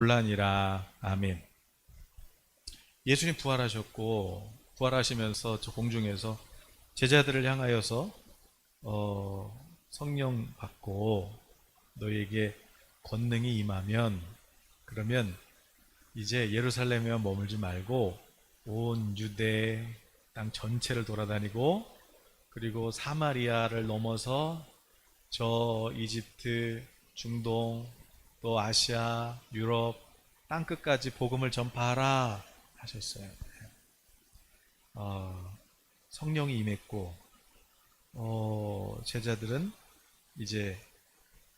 논란이라. 아멘. 예수님 부활하셨고 부활하시면서 저 공중에서 제자들을 향하여서 성령 받고 너희에게 권능이 임하면, 그러면 이제 예루살렘에만 머물지 말고 온 유대 땅 전체를 돌아다니고, 그리고 사마리아를 넘어서 저 이집트, 중동, 또 아시아, 유럽 땅 끝까지 복음을 전파하라 하셨어요. 어, 성령이 임했고 제자들은 이제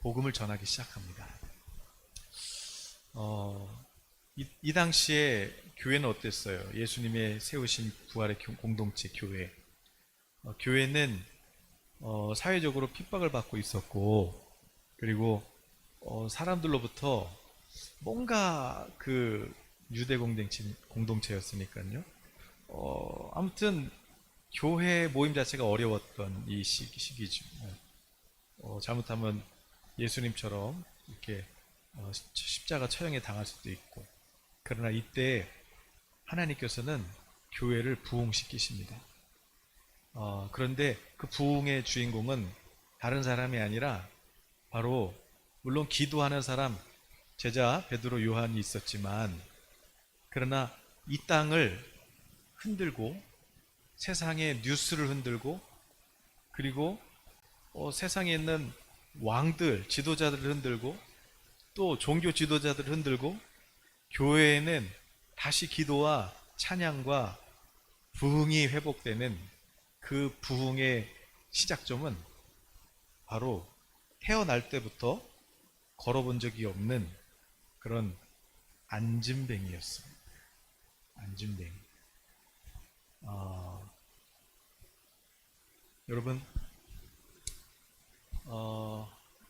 복음을 전하기 시작합니다. 이 당시에 교회는 어땠어요? 예수님의 세우신 부활의 공동체 교회. 교회는 사회적으로 핍박을 받고 있었고, 그리고 사람들로부터 뭔가 그 유대 공동체였으니까요. 아무튼 교회 모임 자체가 어려웠던 이 시기죠. 잘못하면 예수님처럼 이렇게 십자가 처형에 당할 수도 있고. 그러나 이때 하나님께서는 교회를 부흥시키십니다. 그런데 그 부흥의 주인공은 다른 사람이 아니라 바로, 물론 기도하는 사람 제자 베드로 요한이 있었지만, 그러나 이 땅을 흔들고 세상의 뉴스를 흔들고, 그리고 세상에 있는 왕들 지도자들을 흔들고, 또 종교 지도자들을 흔들고, 교회에는 다시 기도와 찬양과 부흥이 회복되는 그 부흥의 시작점은 바로 태어날 때부터 걸어본 적이 없는 그런 안진뱅이였습니다. 안진뱅이. 여러분,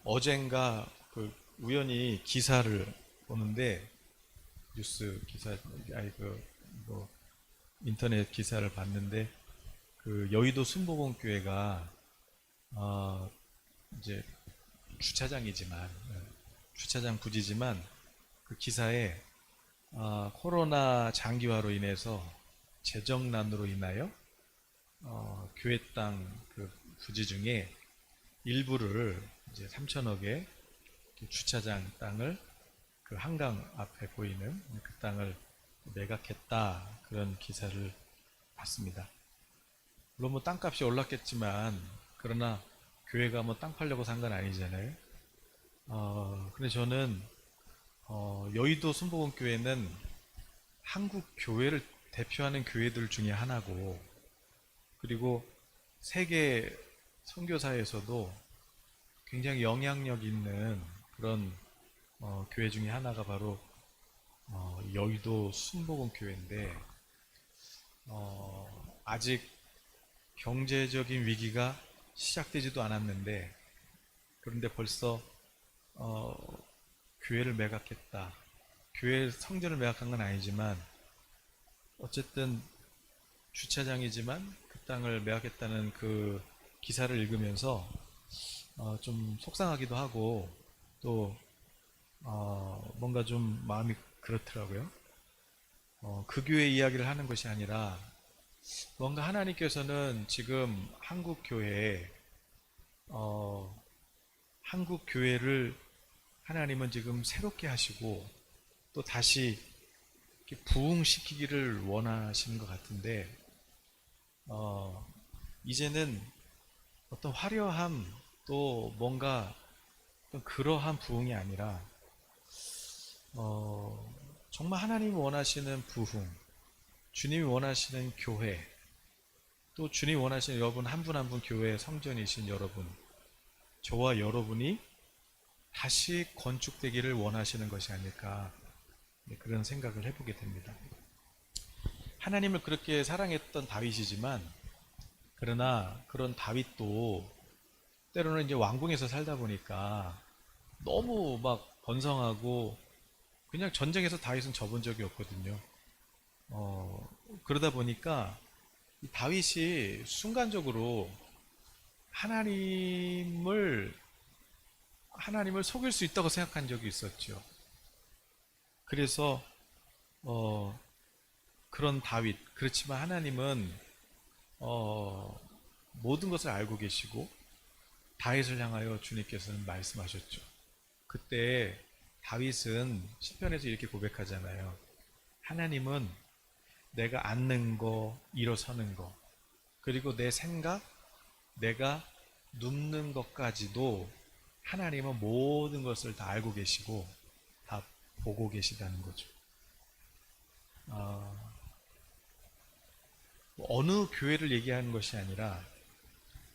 어젠가 그 우연히 기사를 보는데, 뉴스 기사, 아니 뭐 인터넷 기사를 봤는데, 그 여의도 순복음교회가 이제 주차장이지만, 주차장 부지지만, 그 기사에 코로나 장기화로 인해서 재정난으로 인하여 교회 땅 그 부지 중에 일부를 이제 3천억의 주차장 땅을, 그 한강 앞에 보이는 그 땅을 매각했다, 그런 기사를 봤습니다. 물론 뭐 땅값이 올랐겠지만, 그러나 교회가 뭐 땅 팔려고 산 건 아니잖아요. 근데 저는 여의도 순복음교회는 한국 교회를 대표하는 교회들 중에 하나고, 그리고 세계 선교사에서도 굉장히 영향력 있는 그런 교회 중에 하나가 바로 여의도 순복음교회인데, 아직 경제적인 위기가 시작되지도 않았는데, 그런데 벌써 어, 교회를 매각했다. 교회 성전을 매각한 건 아니지만 어쨌든 주차장이지만 그 땅을 매각했다는 그 기사를 읽으면서 좀 속상하기도 하고, 또 뭔가 좀 마음이 그렇더라고요. 그 교회 이야기를 하는 것이 아니라, 뭔가 하나님께서는 지금 한국 교회에, 한국 교회를 하나님은 지금 새롭게 하시고 또 다시 이렇게 부흥시키기를 원하시는 것 같은데, 이제는 어떤 화려함, 또 뭔가 어떤 그러한 부흥이 아니라 정말 하나님이 원하시는 부흥, 주님이 원하시는 교회, 또 주님이 원하시는 여러분 한 분 한 분 교회의 성전이신 여러분, 저와 여러분이 다시 건축되기를 원하시는 것이 아닐까, 그런 생각을 해보게 됩니다. 하나님을 그렇게 사랑했던 다윗이지만, 그러나 그런 다윗도 때로는 이제 왕궁에서 살다 보니까 너무 막 번성하고, 그냥 전쟁에서 다윗은 져본 적이 없거든요. 그러다 보니까 이 다윗이 순간적으로 하나님을 속일 수 있다고 생각한 적이 있었죠. 그래서 어, 그런 다윗, 그렇지만 하나님은 모든 것을 알고 계시고 다윗을 향하여 주님께서는 말씀하셨죠. 그때 다윗은 시편에서 이렇게 고백하잖아요. 하나님은 내가 앉는 거, 일어서는 거, 그리고 내 생각, 내가 눕는 것까지도 하나님은 모든 것을 다 알고 계시고 다 보고 계시다는 거죠. 어, 어느 교회를 얘기하는 것이 아니라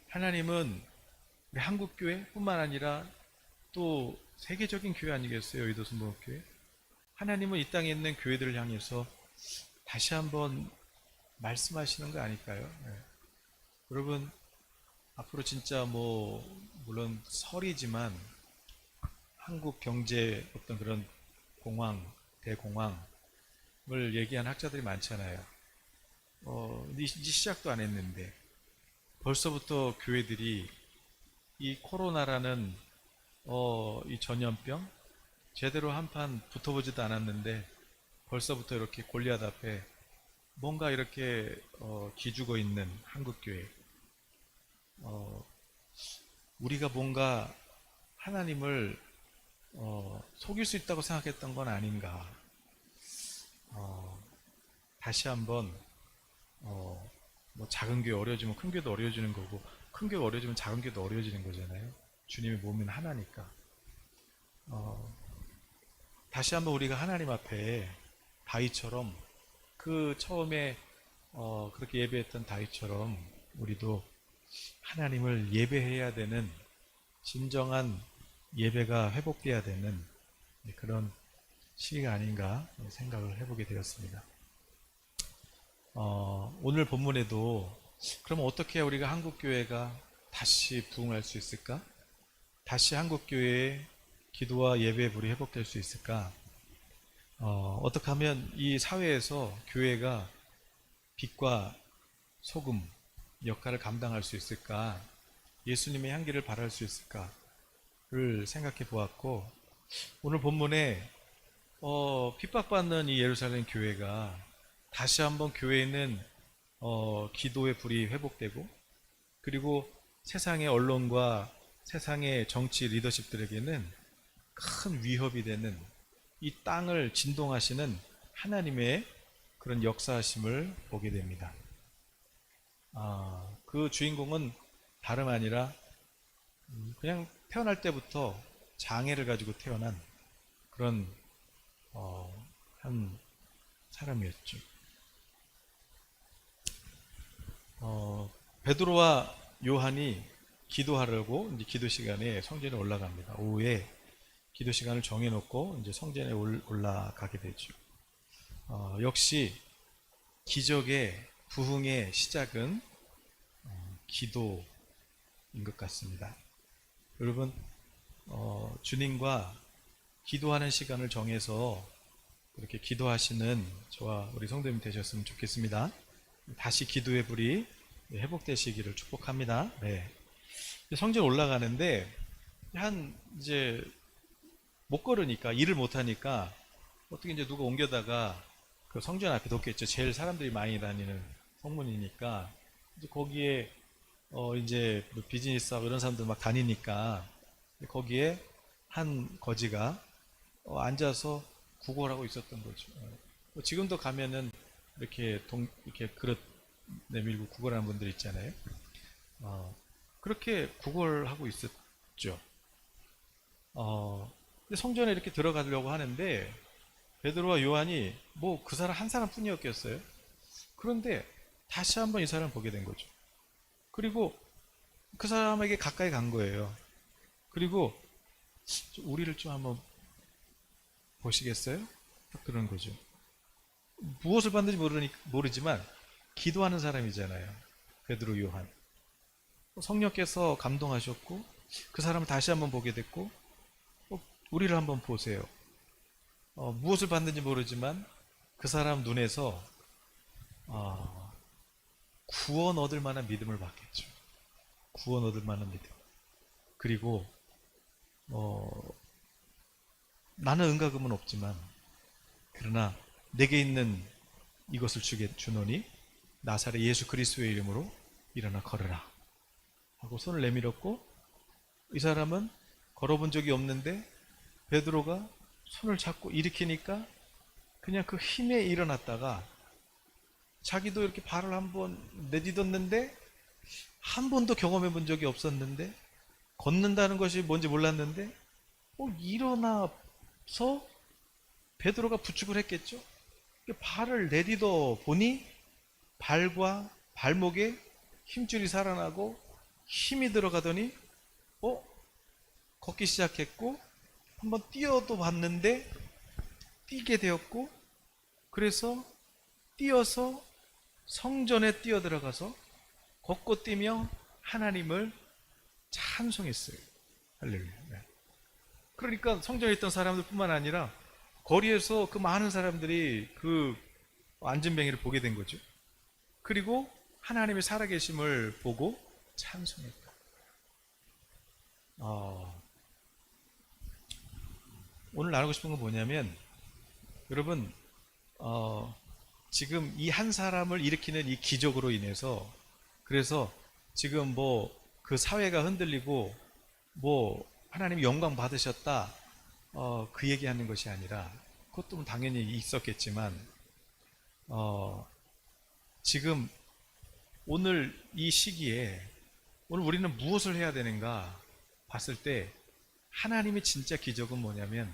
하나님은 우리 한국교회뿐만 아니라 또 세계적인 교회 아니겠어요? 여의도 순복음교회. 하나님은 이 땅에 있는 교회들을 향해서 다시 한번 말씀하시는 거 아닐까요? 네. 여러분, 앞으로 진짜 물론 설이지만 한국 경제 어떤 그런 공황, 대공황을 얘기한 학자들이 많잖아요. 이제 시작도 안 했는데 벌써부터 교회들이 이 코로나라는 이 전염병 제대로 한판 붙어보지도 않았는데 벌써부터 이렇게 골리앗 앞에 뭔가 이렇게 기죽어 있는 한국교회. 우리가 뭔가 하나님을 속일 수 있다고 생각했던 건 아닌가. 다시 한번 작은 교회 어려워지면 큰 교회도 어려워지는 거고 큰 교회 어려워지면 작은 교회도 어려워지는 거잖아요. 주님의 몸은 하나니까. 다시 한번 우리가 하나님 앞에 다윗처럼 그 처음에 그렇게 예배했던 다윗처럼 우리도 하나님을 예배해야 되는 진정한 예배가 회복돼야 되는 그런 시기가 아닌가 생각을 해보게 되었습니다. 오늘 본문에도 그럼 어떻게 우리가 한국교회가 다시 부흥할 수 있을까? 다시 한국교회의 기도와 예배의 불이 회복될 수 있을까? 어떻게 하면 이 사회에서 교회가 빛과 소금 역할을 감당할 수 있을까? 예수님의 향기를 발할 수 있을까를 생각해 보았고, 오늘 본문에 핍박받는 이 예루살렘 교회가 다시 한번 교회에는 기도의 불이 회복되고, 그리고 세상의 언론과 세상의 정치 리더십들에게는 큰 위협이 되는 이 땅을 진동하시는 하나님의 그런 역사하심을 보게 됩니다. 그 주인공은 다름 아니라 그냥 태어날 때부터 장애를 가지고 태어난 그런 한 사람이었죠. 베드로와 요한이 기도하려고 이제 기도 시간에 성전에 올라갑니다. 오후에 기도 시간을 정해놓고 이제 성전에 올라가게 되죠. 역시 기적의 부흥의 시작은 기도인 것 같습니다. 여러분, 주님과 기도하는 시간을 정해서 그렇게 기도하시는 저와 우리 성도님 되셨으면 좋겠습니다. 다시 기도의 불이 회복되시기를 축복합니다. 네. 성전 올라가는데 이제 못 걸으니까 일을 못 하니까 어떻게 이제 누가 옮겨다가 그 성전 앞에 뒀겠죠. 제일 사람들이 많이 다니는 성문이니까 이제 거기에 이제 비즈니스하고 이런 사람들 막 다니니까 거기에 한 거지가 앉아서 구걸하고 있었던 거죠. 지금도 가면은 이렇게 그릇 내밀고 구걸하는 분들 있잖아요. 그렇게 구걸하고 있었죠. 근데 성전에 이렇게 들어가려고 하는데 베드로와 요한이 그 사람 한 사람뿐이었겠어요. 그런데 다시 한번 이 사람을 보게 된 거죠. 그리고 그 사람에게 가까이 간 거예요. 그리고 우리를 좀 한번 보시겠어요? 딱 그런 거죠. 무엇을 받는지 모르지만 기도하는 사람이잖아요. 베드로, 요한. 성령께서 감동하셨고 그 사람을 다시 한번 보게 됐고 우리를 한번 보세요. 무엇을 받는지 모르지만 그 사람 눈에서 구원 얻을 만한 믿음을 받겠죠. 구원 얻을 만한 믿음. 그리고 나는 은과금은 없지만 그러나 내게 있는 이것을 주노니 나사렛 예수 그리스도의 이름으로 일어나 걸으라 하고 손을 내밀었고, 이 사람은 걸어본 적이 없는데 베드로가 손을 잡고 일으키니까 그냥 그 힘에 일어났다가, 자기도 이렇게 발을 한번 내딛었는데 한 번도 경험해 본 적이 없었는데, 걷는다는 것이 뭔지 몰랐는데 일어나서 베드로가 부축을 했겠죠. 발을 내딛어 보니 발과 발목에 힘줄이 살아나고 힘이 들어가더니 걷기 시작했고, 한번 뛰어도 봤는데 뛰게 되었고, 그래서 뛰어서 성전에 뛰어들어가서 걷고 뛰며 하나님을 찬송했어요. 할렐루야. 네. 그러니까 성전에 있던 사람들 뿐만 아니라 거리에서 그 많은 사람들이 그 안진뱅이를 보게 된 거죠. 그리고 하나님의 살아계심을 보고 찬송했다. 오늘 나누고 싶은 건 뭐냐면, 여러분, 지금 이 한 사람을 일으키는 이 기적으로 인해서, 그래서 지금 그 사회가 흔들리고 하나님 영광 받으셨다, 그 얘기하는 것이 아니라, 그것도 당연히 있었겠지만, 지금 오늘 이 시기에 오늘 우리는 무엇을 해야 되는가 봤을 때, 하나님의 진짜 기적은 뭐냐면,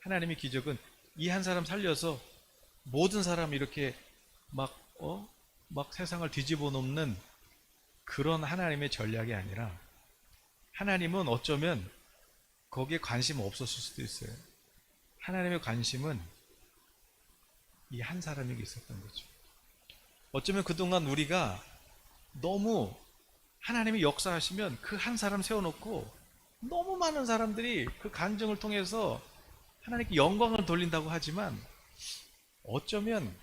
하나님의 기적은 이 한 사람 살려서 모든 사람 이렇게 막 세상을 뒤집어 놓는 그런 하나님의 전략이 아니라, 하나님은 어쩌면 거기에 관심 없었을 수도 있어요. 하나님의 관심은 이 한 사람에게 있었던 거죠. 어쩌면 그동안 우리가 너무 하나님이 역사하시면 그 한 사람 세워놓고 너무 많은 사람들이 그 간증을 통해서 하나님께 영광을 돌린다고 하지만, 어쩌면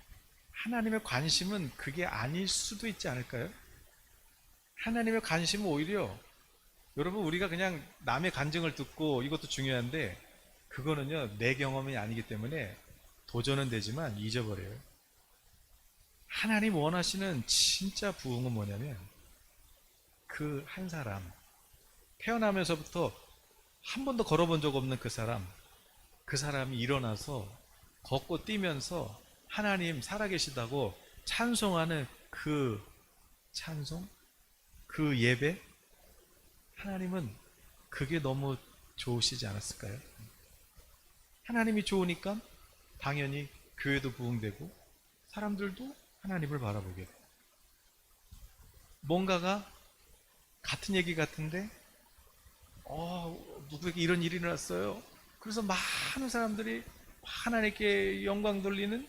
하나님의 관심은 그게 아닐 수도 있지 않을까요? 하나님의 관심은 오히려, 여러분, 우리가 그냥 남의 간증을 듣고 이것도 중요한데, 그거는요 내 경험이 아니기 때문에 도전은 되지만 잊어버려요. 하나님 원하시는 진짜 부흥은 뭐냐면, 그 한 사람, 태어나면서부터 한 번도 걸어본 적 없는 그 사람이 일어나서 걷고 뛰면서 하나님 살아계시다고 찬송하는 그 찬송, 그 예배, 하나님은 그게 너무 좋으시지 않았을까요? 하나님이 좋으니까 당연히 교회도 부흥되고 사람들도 하나님을 바라보게 돼요. 뭔가가 같은 얘기 같은데 누구에게 이런 일이 일어났어요. 그래서 많은 사람들이 하나님께 영광 돌리는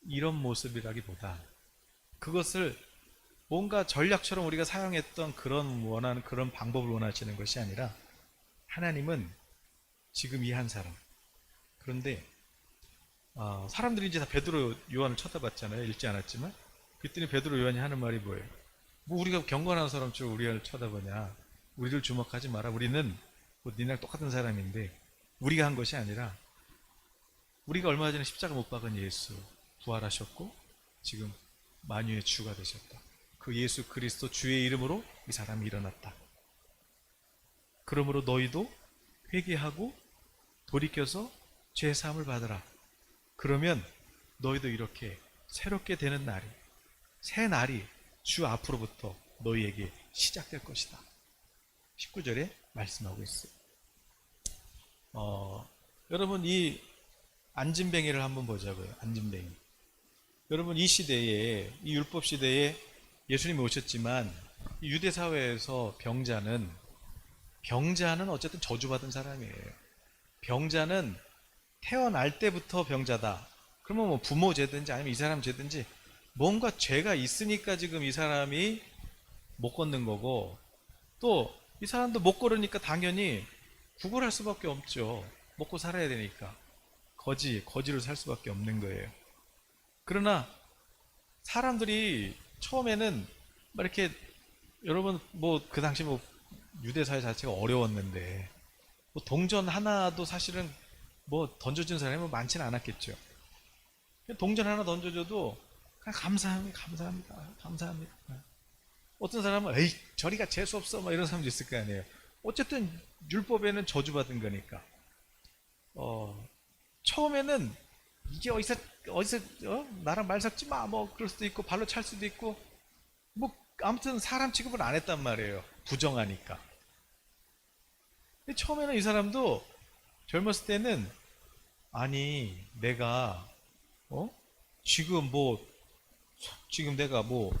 이런 모습이라기보다, 그것을 뭔가 전략처럼 우리가 사용했던 원하는 그런 방법을 원하시는 것이 아니라, 하나님은 지금 이 한 사람. 그런데 사람들이 이제 다 베드로 요한을 쳐다봤잖아요. 읽지 않았지만. 그랬더니 베드로 요한이 하는 말이 뭐예요? 우리가 경건한 사람처럼 우리를 쳐다보냐, 우리를 주목하지 마라. 우리는 니랑 똑같은 사람인데, 우리가 한 것이 아니라 우리가 얼마 전에 십자가 못 박은 예수 부활하셨고 지금 만유의 주가 되셨다. 그 예수 그리스도 주의 이름으로 이 사람이 일어났다. 그러므로 너희도 회개하고 돌이켜서 죄 사함을 받으라. 그러면 너희도 이렇게 새롭게 되는 날이, 새 날이 주 앞으로부터 너희에게 시작될 것이다. 19절에 말씀하고 있어요. 여러분, 이 안진뱅이를 한번 보자고요. 안진뱅이. 여러분, 이 시대에, 이 율법 시대에 예수님이 오셨지만, 이 유대 사회에서 병자는 어쨌든 저주받은 사람이에요. 병자는 태어날 때부터 병자다. 그러면 부모 죄든지 아니면 이 사람 죄든지 뭔가 죄가 있으니까 지금 이 사람이 못 걷는 거고, 또 이 사람도 못 걸으니까 당연히 구걸할 수밖에 없죠. 먹고 살아야 되니까 거지로 살 수밖에 없는 거예요. 그러나 사람들이 처음에는 막 이렇게, 여러분 그 당시 유대 사회 자체가 어려웠는데 동전 하나도 사실은 던져준 사람이 많지는 않았겠죠. 동전 하나 던져줘도 그냥 감사합니다, 감사합니다, 감사합니다. 어떤 사람은 에이 저리가 재수 없어 막 이런 사람도 있을 거 아니에요. 어쨌든 율법에는 저주받은 거니까. 처음에는 이게 어디서 나랑 말 섞지 마 뭐 그럴 수도 있고 발로 찰 수도 있고 뭐 아무튼 사람 취급을 안 했단 말이에요. 부정하니까. 근데 처음에는 이 사람도 젊었을 때는 아니 내가 어 지금 뭐 지금 내가 뭐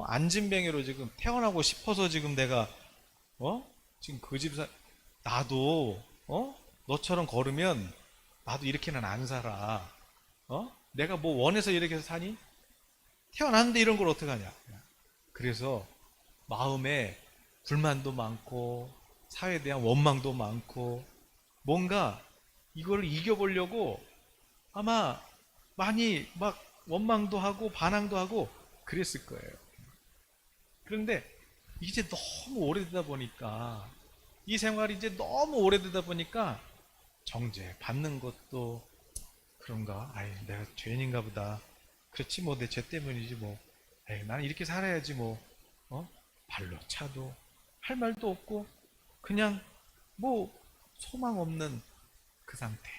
안진뱅이로 지금 태어나고 싶어서 지금 내가 지금 그 집사 나도 너처럼 걸으면 나도 이렇게는 안 살아. 내가 뭐 원해서 이렇게 해서 사니? 태어났는데 이런 걸 어떡하냐. 그래서 마음에 불만도 많고 사회에 대한 원망도 많고 뭔가 이거를 이겨보려고 아마 많이 막 원망도 하고 반항도 하고 그랬을 거예요. 그런데 이제 너무 오래되다 보니까 이 생활이 이제 너무 오래되다 보니까 정죄 받는 것도 그런가? 아이 내가 죄인인가 보다. 그렇지 뭐 내 죄 때문이지 뭐. 에이 나는 이렇게 살아야지 뭐. 발로 차도 할 말도 없고 그냥 뭐 소망 없는 그 상태.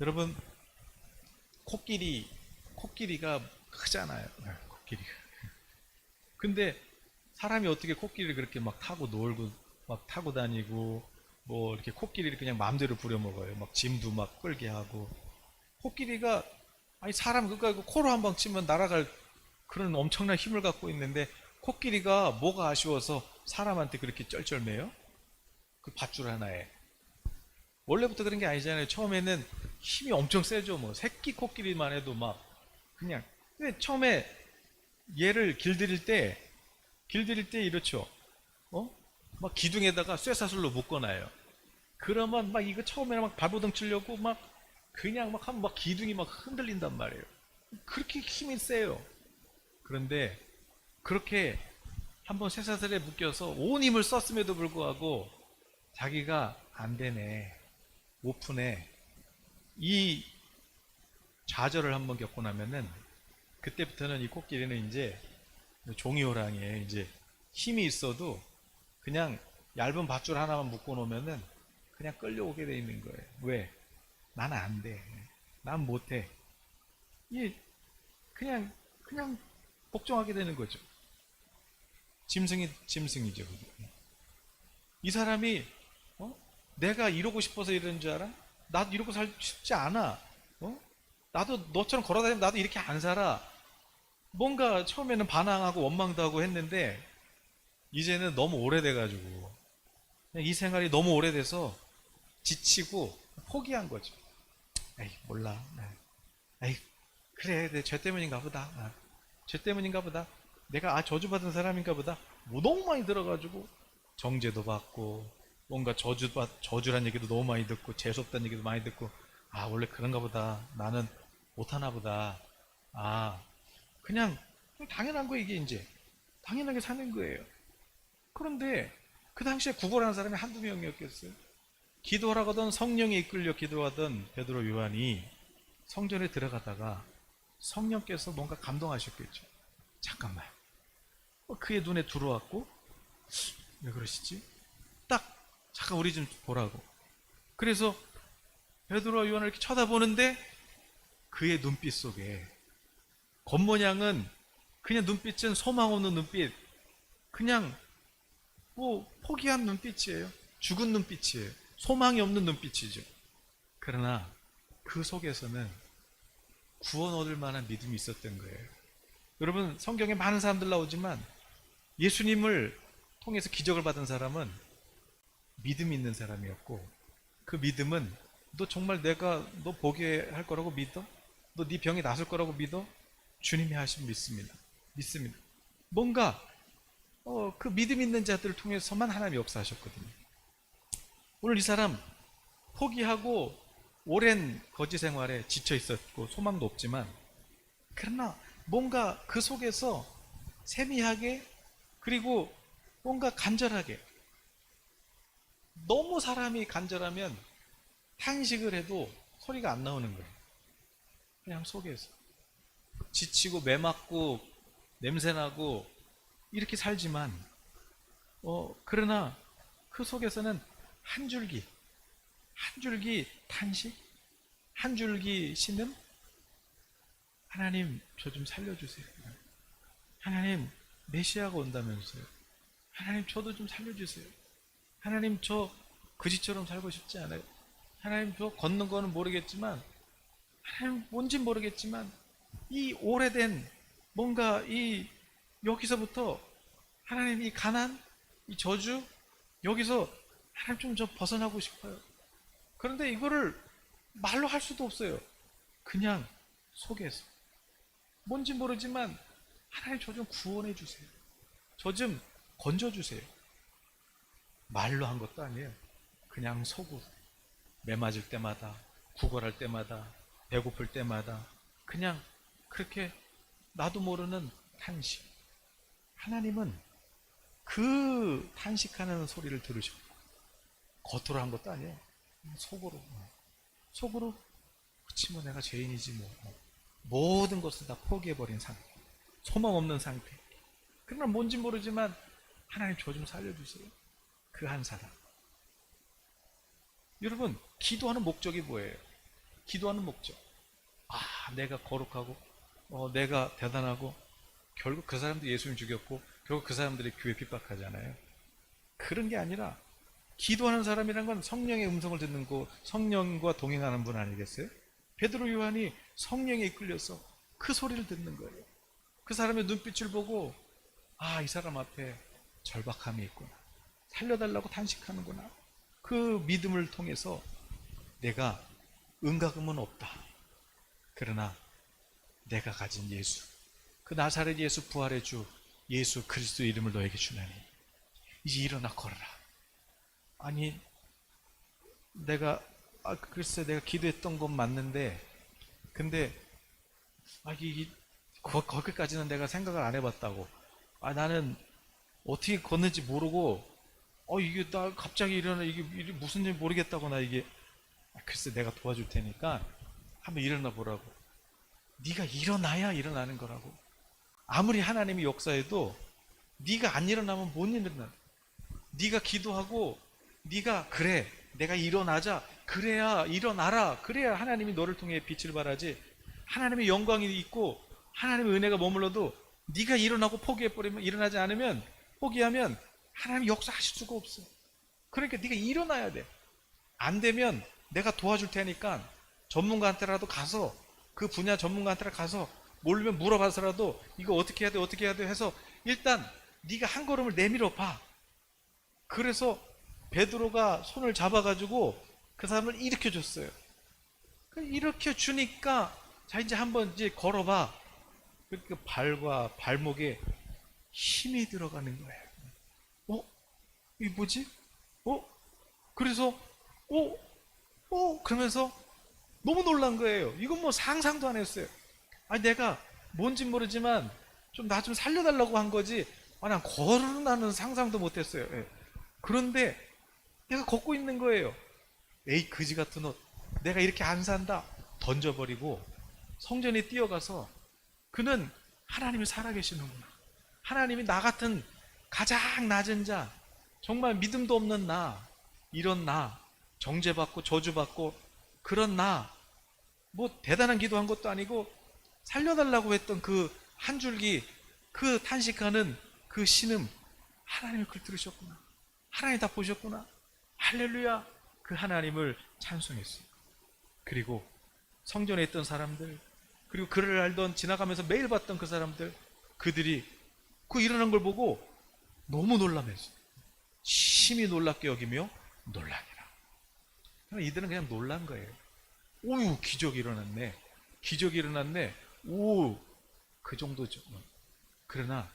여러분 코끼리가 크잖아요. 코끼리가. 근데 사람이 어떻게 코끼리를 그렇게 막 타고 놀고 막 타고 다니고 뭐 이렇게 코끼리를 그냥 마음대로 부려먹어요. 막 짐도 막 끌게 하고 코끼리가 아니 사람 그거 코로 한 방 치면 날아갈 그런 엄청난 힘을 갖고 있는데 코끼리가 뭐가 아쉬워서 사람한테 그렇게 쩔쩔매요? 그 밧줄 하나에 원래부터 그런 게 아니잖아요. 처음에는 힘이 엄청 세죠. 뭐 새끼 코끼리만 해도 막 그냥 근데 처음에 얘를 길들일 때 이렇죠. 막 기둥에다가 쇠사슬로 묶어놔요. 그러면 막 이거 처음에는 막 발버둥 치려고 막 그냥 막 하면 막 기둥이 막 흔들린단 말이에요. 그렇게 힘이 세요. 그런데 그렇게 한번 쇠사슬에 묶여서 온 힘을 썼음에도 불구하고 자기가 안 되네, 못 푸네, 이 좌절을 한번 겪고 나면은 그때부터는 이 코끼리는 이제 종이호랑이에 이제 힘이 있어도 그냥 얇은 밧줄 하나만 묶어 놓으면은 그냥 끌려오게 돼 있는 거예요. 왜? 나는 안 돼. 난 못해. 이 그냥 복종하게 되는 거죠. 짐승이죠. 이 사람이 내가 이러고 싶어서 이러는 줄 알아? 나도 이러고 살고 싶지 않아. 나도 너처럼 걸어다니면 나도 이렇게 안 살아. 뭔가 처음에는 반항하고 원망도 하고 했는데 이제는 너무 오래돼가지고 이 생활이 너무 오래돼서 지치고 포기한 거죠. 에이 몰라. 에이 그래 내 죄 때문인가 보다. 죄 때문인가 보다. 내가 저주받은 사람인가 보다. 뭐 너무 많이 들어가지고 정죄도 받고 뭔가 저주란 얘기도 너무 많이 듣고 재수없다는 얘기도 많이 듣고 원래 그런가 보다. 나는 못하나 보다. 그냥 당연한 거 이게 이제 당연하게 사는 거예요. 그런데 그 당시에 구걸하는 사람이 한두 명이었겠어요? 기도하라거든 성령에 이끌려 기도하던 베드로 요한이 성전에 들어가다가 성령께서 뭔가 감동하셨겠죠. 잠깐만. 그의 눈에 들어왔고 왜 그러시지? 딱 잠깐 우리 좀 보라고. 그래서 베드로와 요한을 이렇게 쳐다보는데 그의 눈빛 속에 겉모양은 그냥 눈빛은 소망 없는 눈빛, 그냥 뭐 포기한 눈빛이에요. 죽은 눈빛이에요. 소망이 없는 눈빛이죠. 그러나 그 속에서는 구원 얻을 만한 믿음이 있었던 거예요. 여러분 성경에 많은 사람들 나오지만 예수님을 통해서 기적을 받은 사람은 믿음이 있는 사람이었고 그 믿음은 너 정말 내가 너 보게 할 거라고 믿어? 너 네 병이 나을 거라고 믿어? 주님이 하신 믿습니다. 뭔가 그 믿음 있는 자들을 통해서만 하나님이 역사하셨거든요. 오늘 이 사람 포기하고 오랜 거지 생활에 지쳐 있었고 소망도 없지만 그러나 뭔가 그 속에서 세미하게 그리고 뭔가 간절하게 너무 사람이 간절하면 탄식을 해도 소리가 안 나오는 거예요. 그냥 속에서 지치고 매맞고 냄새나고 이렇게 살지만 그러나 그 속에서는 한 줄기 탄식, 한 줄기 신음. 하나님 저 좀 살려주세요. 하나님 메시아가 온다면서요. 하나님 저도 좀 살려주세요. 하나님 저 그지처럼 살고 싶지 않아요. 하나님 저 걷는 거는 모르겠지만, 하나님 뭔진 모르겠지만 이 오래된 뭔가 이 여기서부터 하나님 이 가난, 이 저주, 여기서 하나님 좀 저 벗어나고 싶어요. 그런데 이거를 말로 할 수도 없어요. 그냥 속에서 뭔지 모르지만 하나님 저 좀 구원해 주세요. 저 좀 건져 주세요. 말로 한 것도 아니에요. 그냥 속으로 매맞을 때마다, 구걸할 때마다, 배고플 때마다 그냥 그렇게 나도 모르는 탄식. 하나님은 그 탄식하는 소리를 들으셨고, 겉으로 한 것도 아니에요. 속으로 그치 뭐 내가 죄인이지 뭐, 모든 것을 다 포기해버린 상태, 소망 없는 상태. 그러나 뭔지 모르지만 하나님 저 좀 살려주세요. 그 한 사람. 여러분, 기도하는 목적이 뭐예요? 기도하는 목적, 내가 거룩하고 내가 대단하고, 결국 그 사람도 예수님 죽였고 결국 그 사람들이 교회 핍박하잖아요. 그런 게 아니라, 기도하는 사람이란 건 성령의 음성을 듣는 거, 성령과 동행하는 분 아니겠어요? 베드로 요한이 성령에 이끌려서 그 소리를 듣는 거예요. 그 사람의 눈빛을 보고 이 사람 앞에 절박함이 있구나, 살려달라고 탄식하는구나. 그 믿음을 통해서 내가 은과금은 없다, 그러나 내가 가진 예수, 그 나사렛 예수, 부활의 주 예수 그리스도 이름을 너에게 주나니 이제 일어나 걸어라. 아니 내가 글쎄 내가 기도했던 건 맞는데, 근데 거기까지는 내가 생각을 안 해봤다고. 나는 어떻게 걷는지 모르고 이게 나 갑자기 일어나, 이게 무슨 일 모르겠다고. 나 이게 글쎄 내가 도와줄 테니까 한번 일어나 보라고. 네가 일어나야 일어나는 거라고. 아무리 하나님이 역사해도 네가 안 일어나면 못 일어나. 네가 기도하고 네가 그래 내가 일어나자, 그래야 일어나라, 그래야 하나님이 너를 통해 빛을 발하지. 하나님의 영광이 있고 하나님의 은혜가 머물러도 네가 일어나고 포기해버리면, 일어나지 않으면, 포기하면 하나님이 역사하실 수가 없어. 그러니까 네가 일어나야 돼. 안 되면 내가 도와줄 테니까 전문가한테라도 가서, 그 분야 전문가한테 가서 모르면 물어봐서라도 이거 어떻게 해야 돼, 어떻게 해야 돼 해서 일단 네가 한 걸음을 내밀어 봐. 그래서 베드로가 손을 잡아가지고 그 사람을 일으켜 줬어요. 일으켜 주니까 자 이제 한번 이제 걸어봐. 그 발과 발목에 힘이 들어가는 거예요. 이게 뭐지? 그래서 그러면서 너무 놀란 거예요. 이건 뭐 상상도 안 했어요. 내가 뭔지 모르지만 좀 나 좀 살려달라고 한 거지, 난 걸으라는 상상도 못 했어요. 예. 그런데 내가 걷고 있는 거예요. 에이 그지 같은 옷, 내가 이렇게 안 산다 던져버리고 성전에 뛰어가서, 그는 하나님이 살아계시는구나, 하나님이 나 같은 가장 낮은 자, 정말 믿음도 없는 나, 이런 나, 정죄받고 저주받고 그런 나, 뭐 대단한 기도한 것도 아니고 살려달라고 했던 그 한 줄기, 그 탄식하는 그 신음, 하나님이 그걸 들으셨구나, 하나님 다 보셨구나, 할렐루야. 그 하나님을 찬송했어요. 그리고 성전에 있던 사람들, 그리고 그를 알던, 지나가면서 매일 봤던 그 사람들, 그들이 그 일어난 걸 보고 너무 놀라면서 심히 놀랍게 여기며 놀라니라. 이들은 그냥 놀란 거예요. 오유 기적이 일어났네, 기적이 일어났네, 오 그 정도죠. 그러나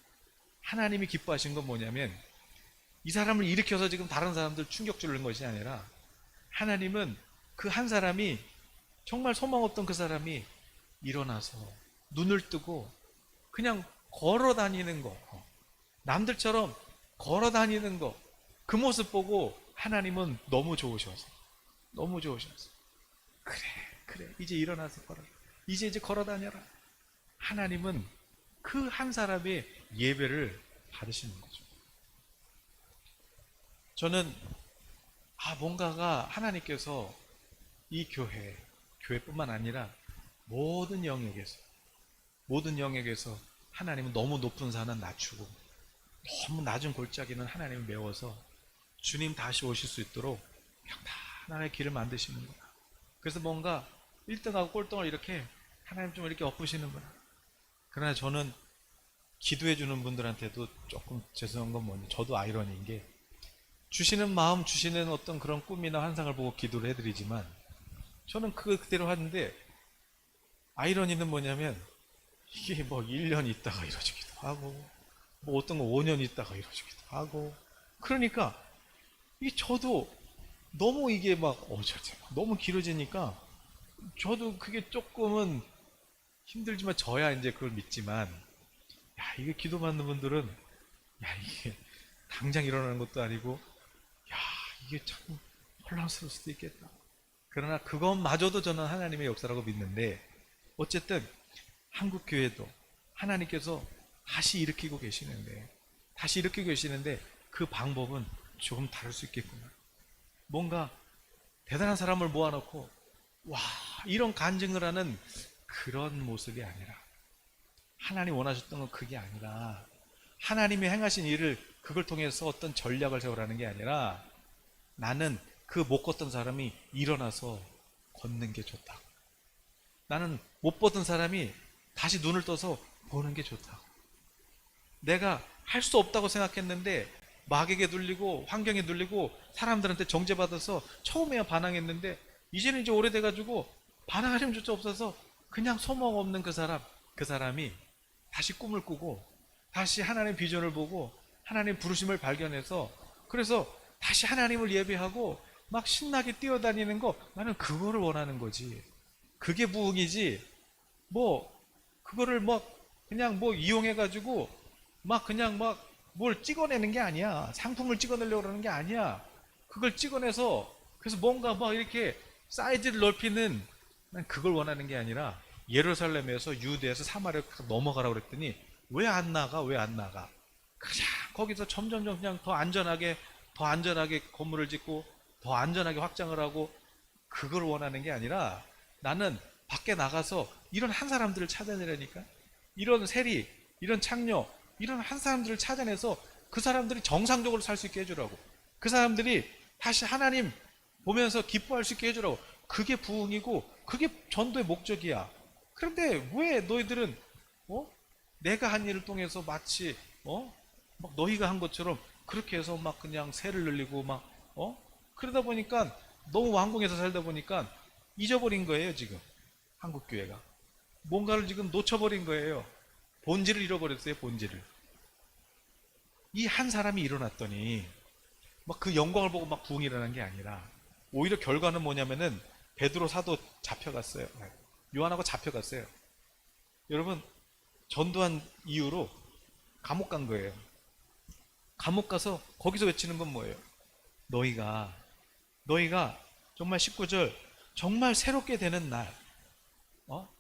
하나님이 기뻐하신 건 뭐냐면, 이 사람을 일으켜서 지금 다른 사람들 충격 주는 것이 아니라, 하나님은 그 한 사람이, 정말 소망 없던 그 사람이 일어나서 눈을 뜨고 그냥 걸어 다니는 거, 남들처럼 걸어 다니는 거, 그 모습 보고 하나님은 너무 좋으셔서, 그래 이제 일어나서 걸어라. 이제 걸어 다녀라. 하나님은 그 한 사람의 예배를 받으시는 거죠. 저는 뭔가가 하나님께서 이 교회뿐만 아니라 모든 영역에서 하나님은 너무 높은 산은 낮추고 너무 낮은 골짜기는 하나님을 메워서 주님 다시 오실 수 있도록 평탄하게 길을 만드시는구나. 그래서 뭔가 1등하고 꼴등을 이렇게 하나님 좀 이렇게 엎으시는구나. 그러나 저는 기도해 주는 분들한테도 조금 죄송한 건 뭐냐, 저도 아이러니인 게, 주시는 마음, 주시는 어떤 그런 꿈이나 환상을 보고 기도를 해드리지만 저는 그대로 하는데, 아이러니는 뭐냐면 이게 뭐 1년 있다가 이루어지기도 하고 뭐 어떤 거 5년 있다가 이루어지기도 하고, 그러니까 저도 너무 이게 막 너무 길어지니까 저도 그게 조금은 힘들지만 저야 이제 그걸 믿지만, 이게 기도받는 분들은 이게 당장 일어나는 것도 아니고 이게 참 혼란스러울 수도 있겠다. 그러나 그것마저도 저는 하나님의 역사라고 믿는데, 어쨌든 한국 교회도 하나님께서 다시 일으키고 계시는데 그 방법은 조금 다를 수 있겠구나. 뭔가 대단한 사람을 모아놓고 이런 간증을 하는 그런 모습이 아니라, 하나님 원하셨던 건 그게 아니라, 하나님이 행하신 일을 그걸 통해서 어떤 전략을 세우라는 게 아니라, 나는 그 못 걷던 사람이 일어나서 걷는 게 좋다. 나는 못 보던 사람이 다시 눈을 떠서 보는 게 좋다. 내가 할 수 없다고 생각했는데 마귀에게 눌리고 환경에 눌리고 사람들한테 정죄받아서 처음에야 반항했는데 이제는 이제 오래돼가지고 반항할 힘조차 없어서 그냥 소망 없는 그 사람이 다시 꿈을 꾸고 다시 하나님의 비전을 보고 하나님 부르심을 발견해서, 그래서 다시 하나님을 예배하고 막 신나게 뛰어다니는 거, 나는 그거를 원하는 거지. 그게 부흥이지. 그거를 그냥 이용해가지고 그냥 뭘 찍어내는 게 아니야. 상품을 찍어내려고 그러는 게 아니야. 그걸 찍어내서 그래서 뭔가 이렇게 사이즈를 넓히는, 난 그걸 원하는 게 아니라, 예루살렘에서 유대에서 사마리아 넘어가라고 그랬더니 왜 안 나가? 그냥 거기서 점점 그냥 더 안전하게 건물을 짓고 더 안전하게 확장을 하고, 그걸 원하는 게 아니라, 나는 밖에 나가서 이런 한 사람들을 찾아내려니까, 이런 세리, 이런 창녀, 이런 한 사람들을 찾아내서 그 사람들이 정상적으로 살 수 있게 해주라고, 그 사람들이 다시 하나님 보면서 기뻐할 수 있게 해주라고. 그게 부흥이고 그게 전도의 목적이야. 그런데 왜 너희들은 내가 한 일을 통해서 마치 막 너희가 한 것처럼 그렇게 해서 그냥 새를 늘리고 그러다 보니까 너무 왕궁에서 살다 보니까 잊어버린 거예요. 지금 한국 교회가 뭔가를 지금 놓쳐버린 거예요. 본질을 잃어버렸어요. 본질을. 이 한 사람이 일어났더니 그 영광을 보고 부흥이 일어난 게 아니라, 오히려 결과는 뭐냐면은 베드로 사도 잡혀갔어요. 요한하고 잡혀갔어요. 여러분, 전도한 이유로 감옥 간 거예요. 감옥 가서 거기서 외치는 건 뭐예요? 너희가 정말 19절 정말 새롭게 되는 날,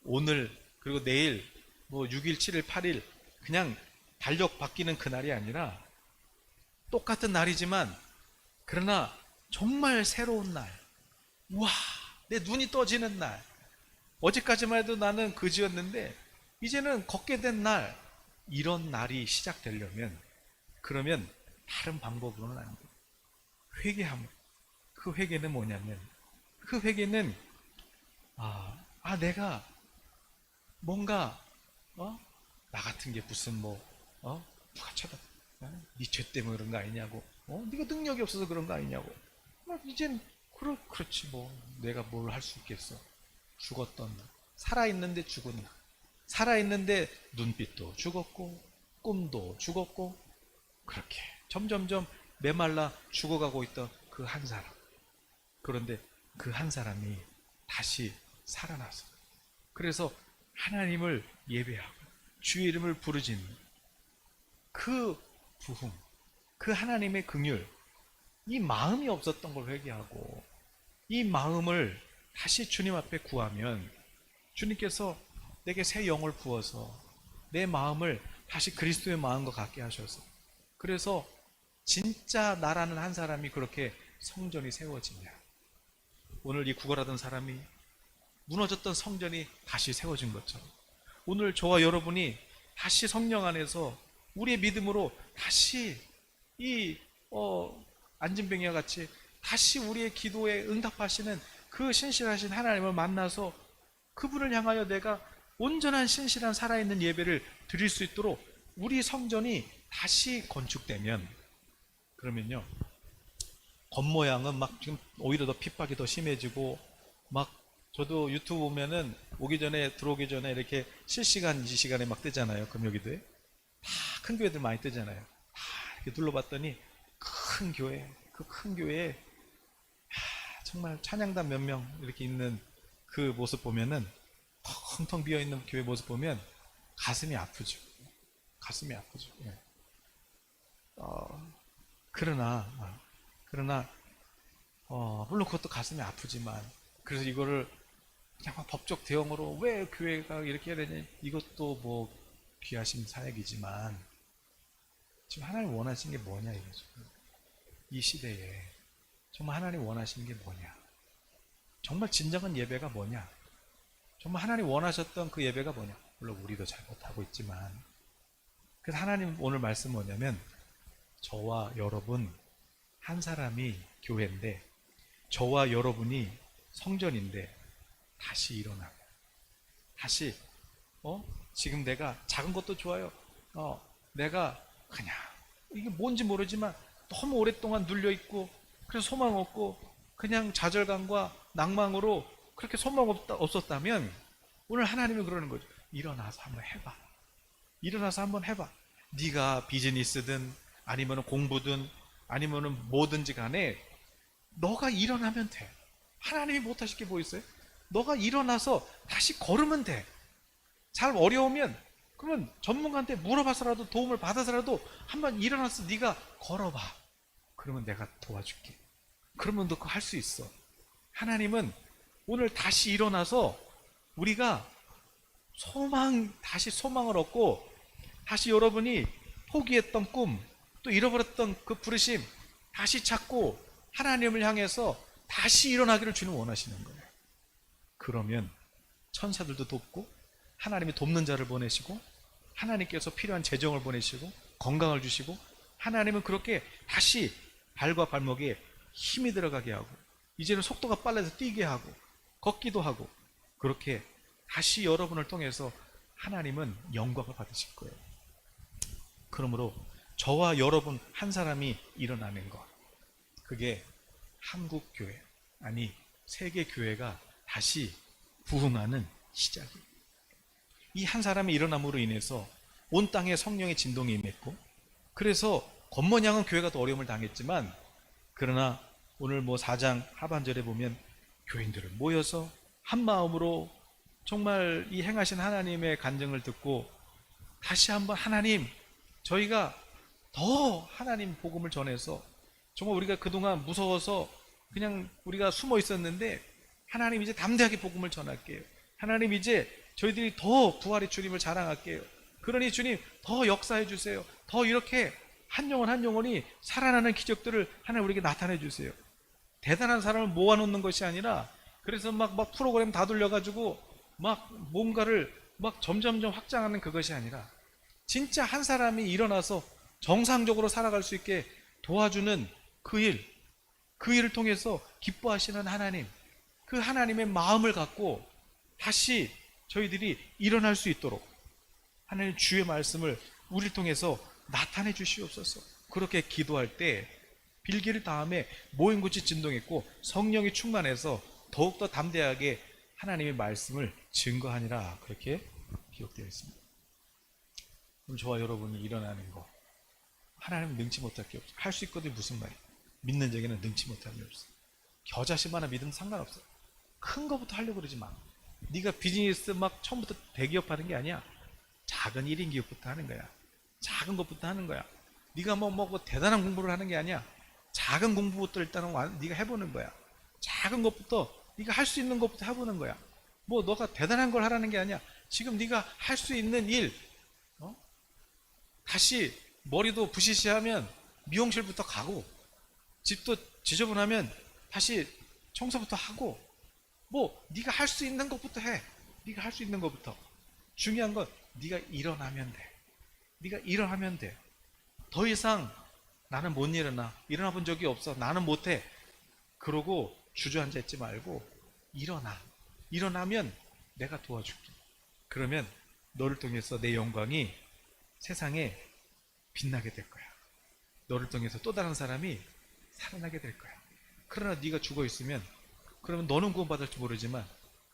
오늘 그리고 내일 6일, 7일, 8일 그냥 달력 바뀌는 그날이 아니라 똑같은 날이지만 그러나 정말 새로운 날, 내 눈이 떠지는 날, 어제까지만 해도 나는 그지였는데 이제는 걷게 된 날, 이런 날이 시작되려면, 그러면 다른 방법으로는 안 돼요. 회개함. 그 회개는 뭐냐면, 그 회개는 내가 뭔가 나 같은 게 무슨 누가 쳐다 네 죄 때문에 그런 거 아니냐고, 네가 능력이 없어서 그런 거 아니냐고, 이젠 그렇지 내가 뭘 할 수 있겠어. 죽었던 나, 살아있는데 죽은 나, 살아있는데 눈빛도 죽었고 꿈도 죽었고, 그렇게 점점점 메말라 죽어가고 있던 그 한 사람. 그런데 그 한 사람이 다시 살아나서, 그래서 하나님을 예배하고 주의 이름을 부르짖는 그 부흥, 그 하나님의 긍휼, 이 마음이 없었던 걸 회개하고 이 마음을 다시 주님 앞에 구하면 주님께서 내게 새 영을 부어서 내 마음을 다시 그리스도의 마음과 같게 하셔서, 그래서 진짜 나라는 한 사람이 그렇게 성전이 세워지냐. 오늘 이 구걸하던 사람이 무너졌던 성전이 다시 세워진 것처럼, 오늘 저와 여러분이 다시 성령 안에서 우리의 믿음으로 다시 이 안진뱅이와 같이 다시 우리의 기도에 응답하시는 그 신실하신 하나님을 만나서 그분을 향하여 내가 온전한 신실한 살아있는 예배를 드릴 수 있도록 우리 성전이 다시 건축되면, 그러면요, 겉모양은 막 지금 오히려 더 핍박이 더 심해지고, 막 저도 유튜브 보면은 들어오기 전에 이렇게 실시간 이 시간에 막 뜨잖아요. 금요기도에 다 큰 교회들 많이 뜨잖아요. 다 이렇게 눌러봤더니 큰 교회, 그 큰 교회에 정말 찬양단 몇 명 이렇게 있는 그 모습 보면은, 텅텅 비어있는 교회 모습 보면 가슴이 아프죠. 가슴이 아프죠. 예. 그러나 물론 그것도 가슴이 아프지만, 그래서 이거를 그냥 막 법적 대응으로 왜 교회가 이렇게 해야 되냐, 이것도 뭐 귀하신 사역이지만 지금 하나님 원하시는 게 뭐냐 이거죠. 이 시대에 정말 하나님 원하시는 게 뭐냐, 정말 진정한 예배가 뭐냐, 정말 하나님 원하셨던 그 예배가 뭐냐. 물론 우리도 잘 못하고 있지만, 그래서 하나님 오늘 말씀 뭐냐면, 저와 여러분 한 사람이 교회인데, 저와 여러분이 성전인데 다시 일어나고, 다시 지금 내가 작은 것도 좋아요. 내가 그냥 이게 뭔지 모르지만 너무 오랫동안 눌려있고, 그래서 소망 없고 그냥 좌절감과 낭망으로 그렇게 소망 없었다면, 오늘 하나님이 그러는 거죠. 일어나서 한번 해봐. 일어나서 한번 해봐. 네가 비즈니스든 아니면 공부든 아니면 뭐든지 간에 너가 일어나면 돼. 하나님이 못하실 게 뭐 있어요? 너가 일어나서 다시 걸으면 돼. 잘 어려우면 그러면 전문가한테 물어봐서라도 도움을 받아서라도 한번 일어나서 네가 걸어봐. 그러면 내가 도와줄게. 그러면 너 그거 할 수 있어. 하나님은 오늘 다시 일어나서 우리가 다시 소망을 얻고, 다시 여러분이 포기했던 꿈, 또 잃어버렸던 그 부르심 다시 찾고 하나님을 향해서 다시 일어나기를 주님 원하시는 거예요. 그러면 천사들도 돕고, 하나님이 돕는 자를 보내시고, 하나님께서 필요한 재정을 보내시고 건강을 주시고, 하나님은 그렇게 다시 발과 발목에 힘이 들어가게 하고, 이제는 속도가 빨라서 뛰게 하고 걷기도 하고, 그렇게 다시 여러분을 통해서 하나님은 영광을 받으실 거예요. 그러므로 저와 여러분 한 사람이 일어나는 것, 그게 한국교회, 아니 세계교회가 다시 부흥하는 시작이에요. 이 한 사람의 일어남으로 인해서 온 땅에 성령의 진동이 임했고, 그래서 겉모양은 교회가 더 어려움을 당했지만, 그러나 오늘 뭐 4장 하반절에 보면 교인들을 모여서 한 마음으로 정말 이 행하신 하나님의 간증을 듣고, 다시 한번 하나님, 저희가 더 하나님 복음을 전해서, 정말 우리가 그동안 무서워서 그냥 우리가 숨어 있었는데, 하나님 이제 담대하게 복음을 전할게요. 하나님 이제 저희들이 더 부활의 주님을 자랑할게요. 그러니 주님 더 역사해 주세요. 더 이렇게 한 영혼 한 영혼이 살아나는 기적들을 하나님 우리에게 나타내 주세요. 대단한 사람을 모아놓는 것이 아니라, 그래서 막 프로그램 다 돌려가지고 막 뭔가를 막 점점점 확장하는 그것이 아니라, 진짜 한 사람이 일어나서 정상적으로 살아갈 수 있게 도와주는 그 일을 통해서 기뻐하시는 하나님, 그 하나님의 마음을 갖고 다시 저희들이 일어날 수 있도록 하나님 주의 말씀을 우리를 통해서 나타내 주시옵소서. 그렇게 기도할 때 빌기를 다음에 모인곳이 진동했고 성령이 충만해서 더욱더 담대하게 하나님의 말씀을 증거하니라, 그렇게 기록되어 있습니다. 그럼 저와 여러분이 일어나는 거, 하나님은 능치 못할 게 없어요. 할 수 있거든요. 무슨 말이에요? 믿는 자에게는 능치 못할 게 없어요. 겨자씨만한 믿으면 상관없어요. 큰 거부터 하려고 그러지 마. 네가 비즈니스 막 처음부터 대기업 하는 게 아니야. 작은 1인 기업부터 하는 거야. 작은 것부터 하는 거야. 네가 뭐 대단한 공부를 하는 게 아니야. 작은 공부부터 일단은 네가 해보는 거야. 작은 것부터 네가 할 수 있는 것부터 해보는 거야. 뭐 너가 대단한 걸 하라는 게 아니야. 지금 네가 할 수 있는 일, 어? 다시 머리도 부시시하면 미용실부터 가고, 집도 지저분하면 다시 청소부터 하고, 뭐 네가 할 수 있는 것부터 해. 네가 할 수 있는 것부터. 중요한 건 네가 일어나면 돼. 네가 일어나면 돼. 더 이상 나는 못 일어나 본 적이 없어, 나는 못해, 그러고 주저앉아 있지 말고 일어나. 일어나면 내가 도와줄게. 그러면 너를 통해서 내 영광이 세상에 빛나게 될 거야. 너를 통해서 또 다른 사람이 살아나게 될 거야. 그러나 네가 죽어 있으면, 그러면 너는 구원받을지 모르지만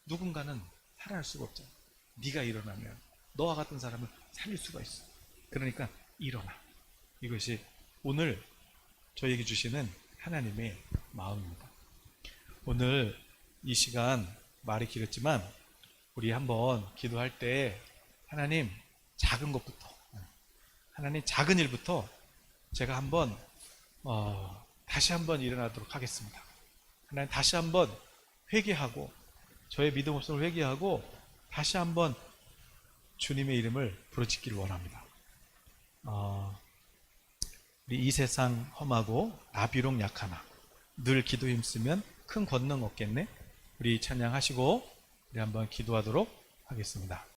누군가는 살아날 수가 없잖아. 네가 일어나면 너와 같은 사람을 살릴 수가 있어. 그러니까 일어나. 이것이 오늘 저에게 주시는 하나님의 마음입니다. 오늘 이 시간 말이 길었지만 우리 한번 기도할 때 하나님 작은 것부터, 하나님 작은 일부터 제가 한번 다시 한번 일어나도록 하겠습니다. 하나님 다시 한번 회개하고, 저의 믿음 없음을 회개하고 다시 한번 주님의 이름을 부르짖기를 원합니다. 우리 이 세상 험하고 나 비록 약하나 늘 기도 힘쓰면 큰 권능 얻겠네. 우리 찬양하시고 우리 한번 기도하도록 하겠습니다.